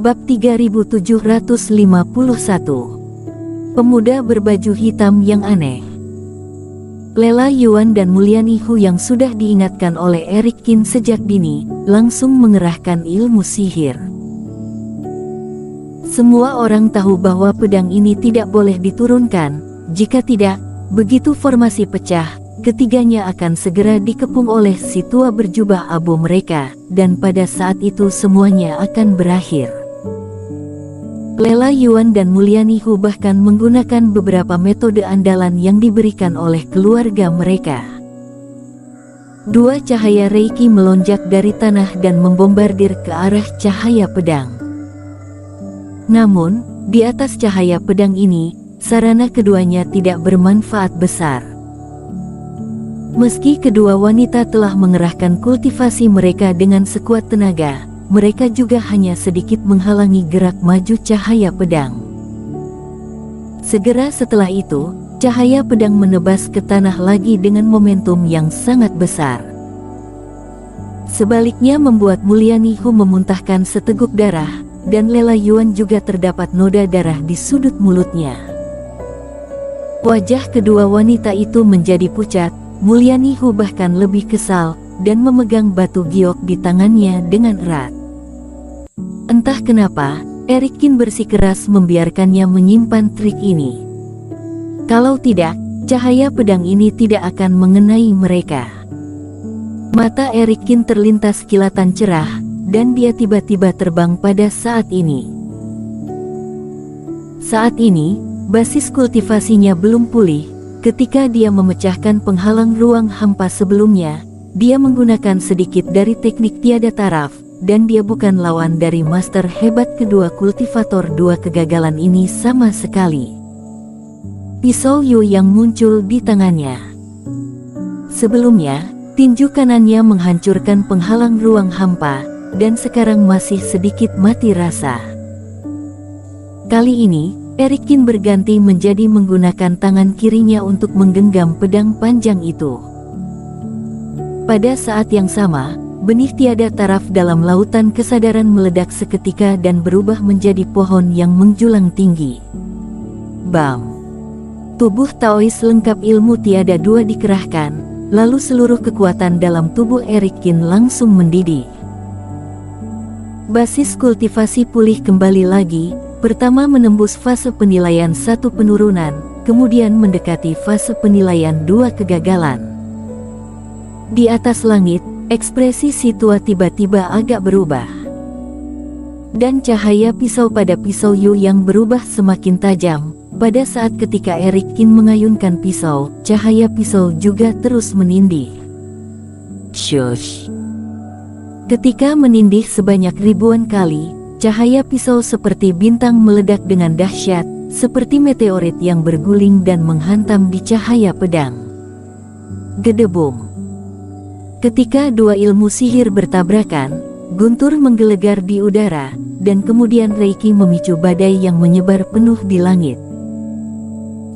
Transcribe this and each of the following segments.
Bab 3751. Pemuda berbaju hitam yang aneh. Lela Yuan dan Muliani Hu yang sudah diingatkan oleh Eric Qin sejak dini, langsung mengerahkan ilmu sihir. Semua orang tahu bahwa pedang ini tidak boleh diturunkan, jika tidak, begitu formasi pecah, ketiganya akan segera dikepung oleh si tua berjubah abu mereka, dan pada saat itu semuanya akan berakhir. Lela Yuan dan Muliani Hu bahkan menggunakan beberapa metode andalan yang diberikan oleh keluarga mereka. Dua cahaya Reiki melonjak dari tanah dan membombardir ke arah cahaya pedang. Namun, di atas cahaya pedang ini, sarana keduanya tidak bermanfaat besar. Meski kedua wanita telah mengerahkan kultivasi mereka dengan sekuat tenaga, mereka juga hanya sedikit menghalangi gerak maju cahaya pedang. Segera setelah itu, cahaya pedang menebas ke tanah lagi dengan momentum yang sangat besar. Sebaliknya membuat Muliani Hu memuntahkan seteguk darah, dan Lela Yuan juga terdapat noda darah di sudut mulutnya. Wajah kedua wanita itu menjadi pucat, Muliani Hu bahkan lebih kesal, dan memegang batu giok di tangannya dengan erat. Entah kenapa, Eric Qin bersikeras membiarkannya menyimpan trik ini. Kalau tidak, cahaya pedang ini tidak akan mengenai mereka. Mata Eric Qin terlintas kilatan cerah, dan dia tiba-tiba terbang pada saat ini. Saat ini, basis kultivasinya belum pulih. Ketika dia memecahkan penghalang ruang hampa sebelumnya, dia menggunakan sedikit dari teknik tiada taraf, dan dia bukan lawan dari master hebat kedua kultivator. Dua kegagalan ini sama sekali. Pisau Yu yang muncul di tangannya. Sebelumnya, tinju kanannya menghancurkan penghalang ruang hampa, dan sekarang masih sedikit mati rasa. Kali ini, Eric Qin berganti menjadi menggunakan tangan kirinya untuk menggenggam pedang panjang itu. Pada saat yang sama, benih tiada taraf dalam lautan kesadaran meledak seketika dan berubah menjadi pohon yang menjulang tinggi. Bam! Tubuh Taois lengkap ilmu tiada dua dikerahkan, lalu seluruh kekuatan dalam tubuh Eric Qin langsung mendidih. Basis kultivasi pulih kembali lagi, pertama menembus fase penilaian 1 penurunan, kemudian mendekati fase penilaian 2 kegagalan. Di atas langit, ekspresi si tua tiba-tiba agak berubah. Dan cahaya pisau pada pisau Yu yang berubah semakin tajam. Pada saat ketika Eric Qin mengayunkan pisau, cahaya pisau juga terus menindih. Shush! Ketika menindih sebanyak ribuan kali, cahaya pisau seperti bintang meledak dengan dahsyat, seperti meteorit yang berguling dan menghantam di cahaya pedang. Gedebum! Ketika dua ilmu sihir bertabrakan, guntur menggelegar di udara, dan kemudian Reiki memicu badai yang menyebar penuh di langit.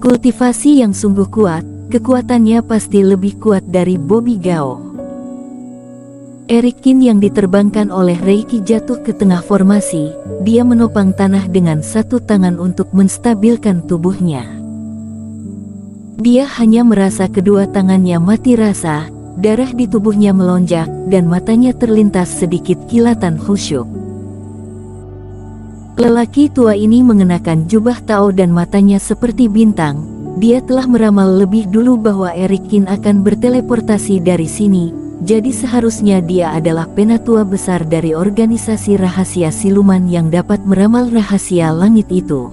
Kultivasi yang sungguh kuat, kekuatannya pasti lebih kuat dari Bobby Gao. Eric Qin yang diterbangkan oleh Reiki jatuh ke tengah formasi, dia menopang tanah dengan satu tangan untuk menstabilkan tubuhnya. Dia hanya merasa kedua tangannya mati rasa, darah di tubuhnya melonjak, dan matanya terlintas sedikit kilatan khusyuk. Lelaki tua ini mengenakan jubah Tao dan matanya seperti bintang. Dia telah meramal lebih dulu bahwa Eric Qin akan berteleportasi dari sini, jadi seharusnya dia adalah penatua besar dari organisasi rahasia siluman yang dapat meramal rahasia langit itu.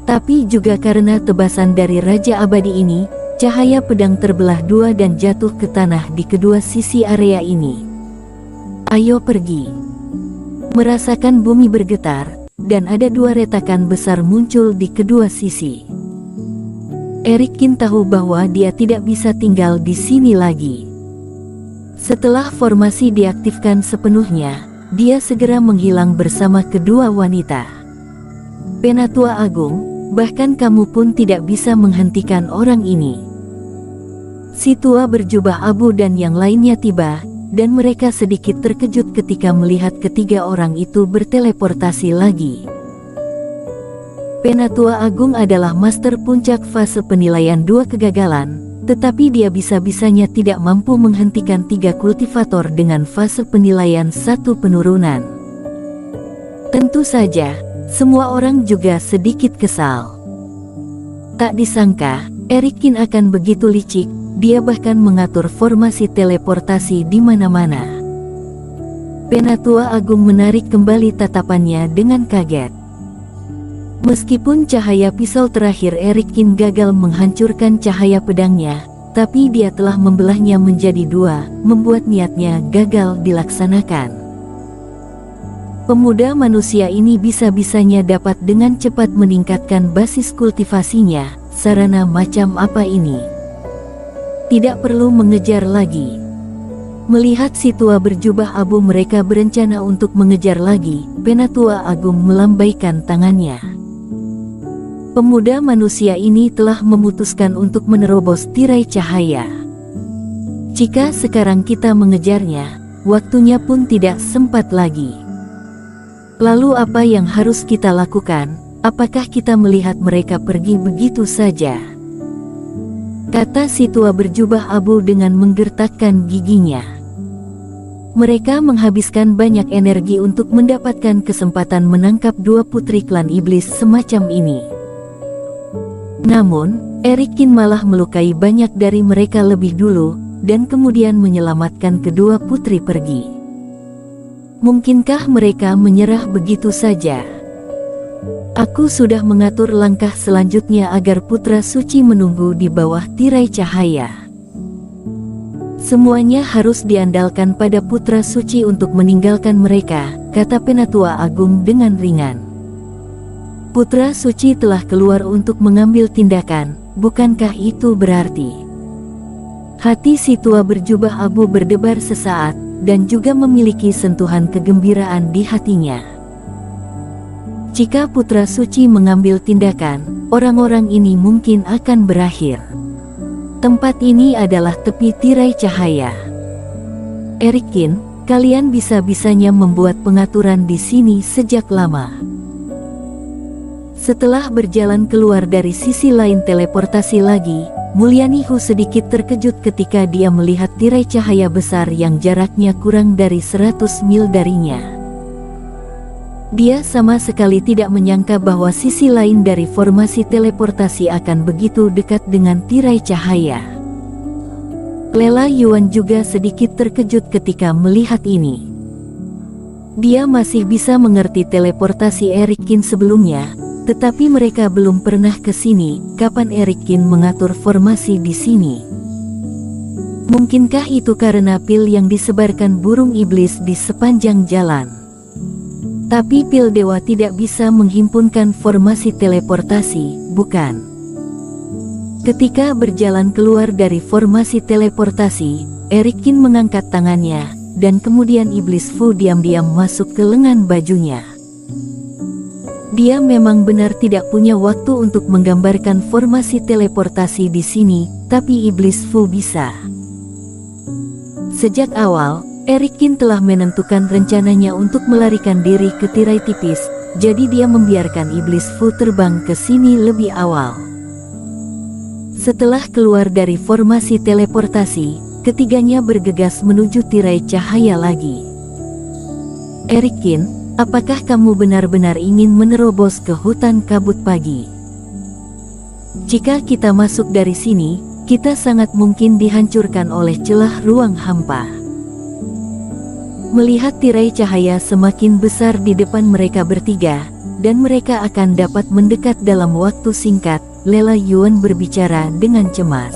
Tapi juga karena tebasan dari Raja Abadi ini, cahaya pedang terbelah dua dan jatuh ke tanah di kedua sisi area ini. Ayo pergi! Merasakan bumi bergetar, dan ada dua retakan besar muncul di kedua sisi. Eric Qin tahu bahwa dia tidak bisa tinggal di sini lagi. Setelah formasi diaktifkan sepenuhnya, dia segera menghilang bersama kedua wanita. Penatua Agung, bahkan kamu pun tidak bisa menghentikan orang ini. Si tua berjubah abu dan yang lainnya tiba, dan mereka sedikit terkejut ketika melihat ketiga orang itu berteleportasi lagi. Penatua Agung adalah master puncak fase penilaian 2 kegagalan, tetapi dia bisa-bisanya tidak mampu menghentikan 3 kultivator dengan fase penilaian 1 penurunan. Tentu saja, semua orang juga sedikit kesal. Tak disangka, Erikin akan begitu licik, dia bahkan mengatur formasi teleportasi di mana-mana. Penatua Agung menarik kembali tatapannya dengan kaget. Meskipun cahaya pisau terakhir Erikin gagal menghancurkan cahaya pedangnya, tapi dia telah membelahnya menjadi 2, membuat niatnya gagal dilaksanakan. Pemuda manusia ini bisa-bisanya dapat dengan cepat meningkatkan basis kultivasinya. Sarana macam apa ini? Tidak perlu mengejar lagi. Melihat si tua berjubah abu mereka berencana untuk mengejar lagi, Penatua Agung melambaikan tangannya. Pemuda manusia ini telah memutuskan untuk menerobos tirai cahaya. Jika sekarang kita mengejarnya, waktunya pun tidak sempat lagi. Lalu apa yang harus kita lakukan? Apakah kita melihat mereka pergi begitu saja? Kata si tua berjubah abu dengan menggertakkan giginya. Mereka menghabiskan banyak energi untuk mendapatkan kesempatan menangkap 2 putri klan iblis semacam ini. Namun, Erikin malah melukai banyak dari mereka lebih dulu, dan kemudian menyelamatkan kedua putri pergi. Mungkinkah mereka menyerah begitu saja? Aku sudah mengatur langkah selanjutnya agar putra suci menunggu di bawah tirai cahaya. Semuanya harus diandalkan pada putra suci untuk meninggalkan mereka, kata Penatua Agung dengan ringan. Putra suci telah keluar untuk mengambil tindakan, bukankah itu berarti? Hati si tua berjubah abu berdebar sesaat, dan juga memiliki sentuhan kegembiraan di hatinya. Jika putra suci mengambil tindakan, orang-orang ini mungkin akan berakhir. Tempat ini adalah tepi tirai cahaya. Erikin, kalian bisa-bisanya membuat pengaturan di sini sejak lama. Setelah berjalan keluar dari sisi lain teleportasi lagi, Mulyanihu sedikit terkejut ketika dia melihat tirai cahaya besar yang jaraknya kurang dari 100 mil darinya. Dia sama sekali tidak menyangka bahwa sisi lain dari formasi teleportasi akan begitu dekat dengan tirai cahaya. Lela Yuan juga sedikit terkejut ketika melihat ini. Dia masih bisa mengerti teleportasi Erikin sebelumnya, tetapi mereka belum pernah ke sini. Kapan Erikin mengatur formasi di sini? Mungkinkah itu karena pil yang disebarkan burung iblis di sepanjang jalan? Tapi pil dewa tidak bisa menghimpunkan formasi teleportasi, bukan? Ketika berjalan keluar dari formasi teleportasi, Erikin mengangkat tangannya, dan kemudian iblis Fu diam-diam masuk ke lengan bajunya. Dia memang benar tidak punya waktu untuk menggambarkan formasi teleportasi di sini, tapi iblis Fu bisa. Sejak awal, Erikin telah menentukan rencananya untuk melarikan diri ke tirai tipis, jadi dia membiarkan iblis Fu terbang ke sini lebih awal. Setelah keluar dari formasi teleportasi, ketiganya bergegas menuju tirai cahaya lagi. Erikin, apakah kamu benar-benar ingin menerobos ke hutan kabut pagi? Jika kita masuk dari sini, kita sangat mungkin dihancurkan oleh celah ruang hampa. Melihat tirai cahaya semakin besar di depan mereka bertiga, dan mereka akan dapat mendekat dalam waktu singkat, Lela Yuan berbicara dengan cemas.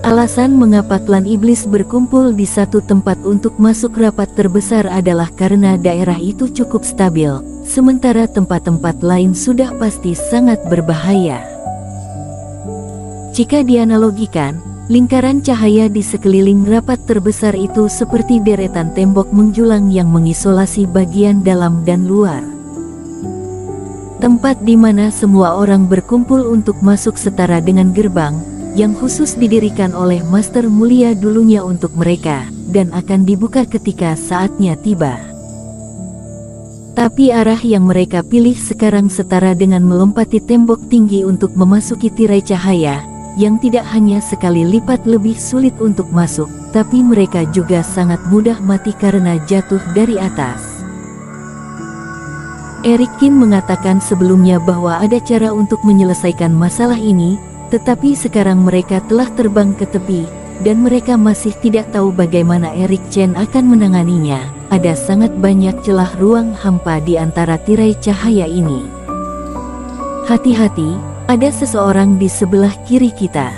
Alasan mengapa klan iblis berkumpul di satu tempat untuk masuk rapat terbesar adalah karena daerah itu cukup stabil, sementara tempat-tempat lain sudah pasti sangat berbahaya. Jika dianalogikan, lingkaran cahaya di sekeliling rapat terbesar itu seperti deretan tembok menjulang yang mengisolasi bagian dalam dan luar. Tempat di mana semua orang berkumpul untuk masuk setara dengan gerbang, yang khusus didirikan oleh Master Mulia dulunya untuk mereka, dan akan dibuka ketika saatnya tiba. Tapi arah yang mereka pilih sekarang setara dengan melompati tembok tinggi untuk memasuki tirai cahaya, yang tidak hanya sekali lipat lebih sulit untuk masuk, tapi mereka juga sangat mudah mati karena jatuh dari atas. Erikin mengatakan sebelumnya bahwa ada cara untuk menyelesaikan masalah ini, tetapi sekarang mereka telah terbang ke tepi, dan mereka masih tidak tahu bagaimana Erik Chen akan menanganinya. Ada sangat banyak celah ruang hampa di antara tirai cahaya ini. Hati-hati, ada seseorang di sebelah kiri kita.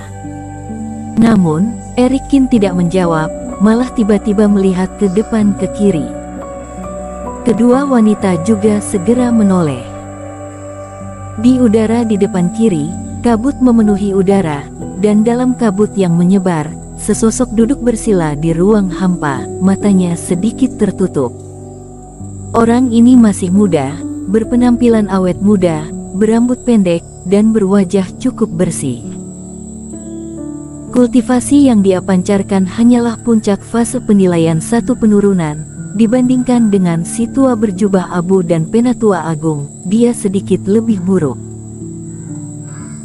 Namun, Erikin tidak menjawab, malah tiba-tiba melihat ke depan ke kiri. Kedua wanita juga segera menoleh. Di udara di depan kiri, kabut memenuhi udara, dan dalam kabut yang menyebar, sesosok duduk bersila di ruang hampa, matanya sedikit tertutup. Orang ini masih muda, berpenampilan awet muda, berambut pendek, dan berwajah cukup bersih. Kultivasi yang dia pancarkan hanyalah puncak fase penilaian satu penurunan, dibandingkan dengan si tua berjubah abu dan penatua agung, dia sedikit lebih buruk.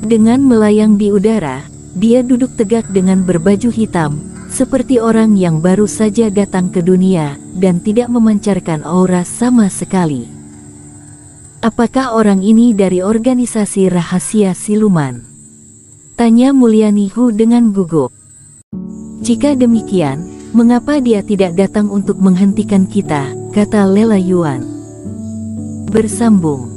Dengan melayang di udara, dia duduk tegak dengan berbaju hitam, seperti orang yang baru saja datang ke dunia, dan tidak memancarkan aura sama sekali. Apakah orang ini dari organisasi rahasia siluman? Tanya Mulyani Hu dengan gugup. Jika demikian, mengapa dia tidak datang untuk menghentikan kita, kata Lela Yuan. Bersambung.